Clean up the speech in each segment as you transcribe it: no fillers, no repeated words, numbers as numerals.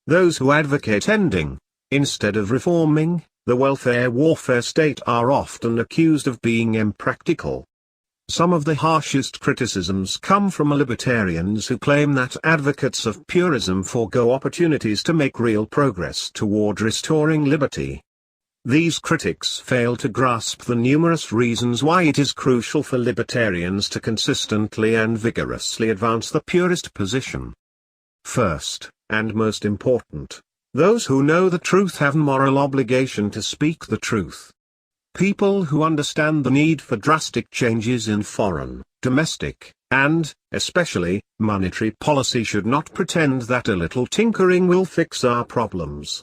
Those who advocate ending, instead of reforming, the welfare warfare state are often accused of being impractical. Some of the harshest criticisms come from libertarians who claim that advocates of purism forgo opportunities to make real progress toward restoring liberty. These critics fail to grasp the numerous reasons why it is crucial for libertarians to consistently and vigorously advance the purist position. First, and most important, those who know the truth have moral obligation to speak the truth. People who understand the need for drastic changes in foreign, domestic, and, especially, monetary policy should not pretend that a little tinkering will fix our problems.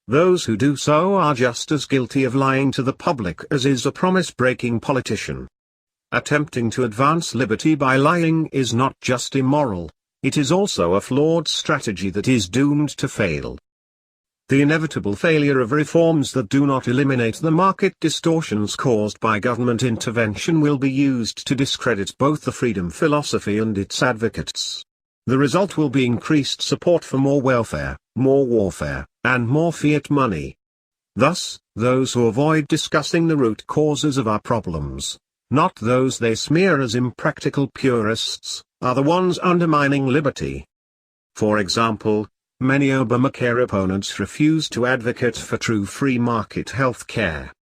Those who do so are just as guilty of lying to the public as is a promise-breaking politician. Attempting to advance liberty by lying is not just immoral, it is also a flawed strategy that is doomed to fail. The inevitable failure of reforms that do not eliminate the market distortions caused by government intervention will be used to discredit both the freedom philosophy and its advocates. The result will be increased support for more welfare, more warfare, and more fiat money. Thus, those who avoid discussing the root causes of our problems, not those they smear as impractical purists, are the ones undermining liberty. For example, many Obamacare opponents refuse to advocate for true free market health care.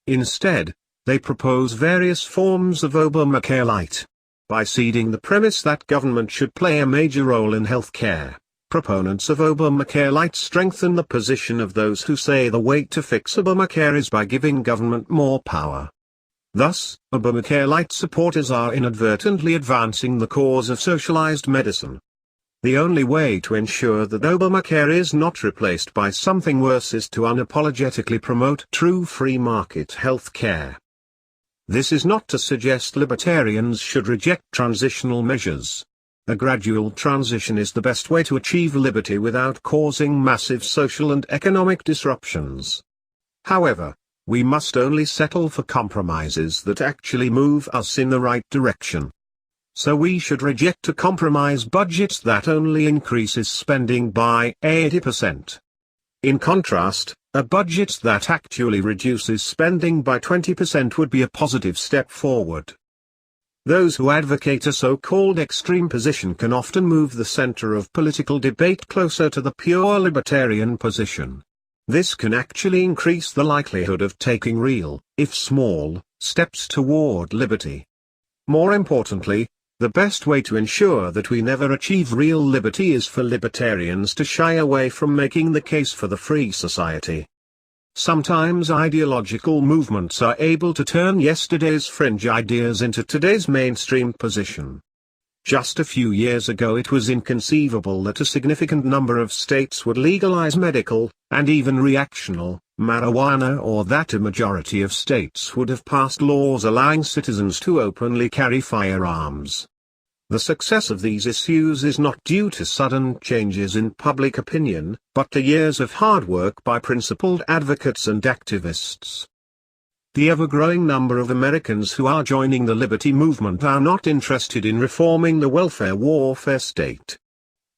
Instead, they propose various forms of Obamacare Light. By seeding the premise that government should play a major role in health care, proponents of Obamacare Light strengthen the position of those who say the way to fix Obamacare is by giving government more power. Thus, Obamacare Light supporters are inadvertently advancing the cause of socialized medicine. The only way to ensure that Obamacare is not replaced by something worse is to unapologetically promote true free market health care. This is not to suggest libertarians should reject transitional measures. A gradual transition is the best way to achieve liberty without causing massive social and economic disruptions. However, we must only settle for compromises that actually move us in the right direction. So we should reject a compromise budget that only increases spending by 80%. In contrast, a budget that actually reduces spending by 20% would be a positive step forward. Those who advocate a so-called extreme position can often move the center of political debate closer to the pure libertarian position. This can actually increase the likelihood of taking real, if small, steps toward liberty. More importantly, the best way to ensure that we never achieve real liberty is for libertarians to shy away from making the case for the free society. Sometimes ideological movements are able to turn yesterday's fringe ideas into today's mainstream position. Just a few years ago it was inconceivable that a significant number of states would legalize medical, and even recreational, marijuana, or that a majority of states would have passed laws allowing citizens to openly carry firearms. The success of these issues is not due to sudden changes in public opinion, but to years of hard work by principled advocates and activists. The ever-growing number of Americans who are joining the liberty movement are not interested in reforming the welfare warfare state.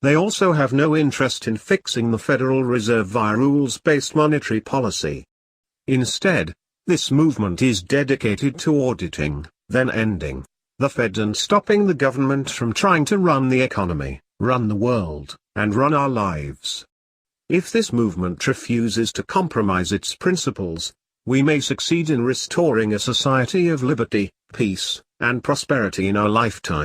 They also have no interest in fixing the Federal Reserve via rules-based monetary policy. Instead, this movement is dedicated to auditing, then ending, the Fed and stopping the government from trying to run the economy, run the world, and run our lives. If this movement refuses to compromise its principles, we may succeed in restoring a society of liberty, peace, and prosperity in our lifetime.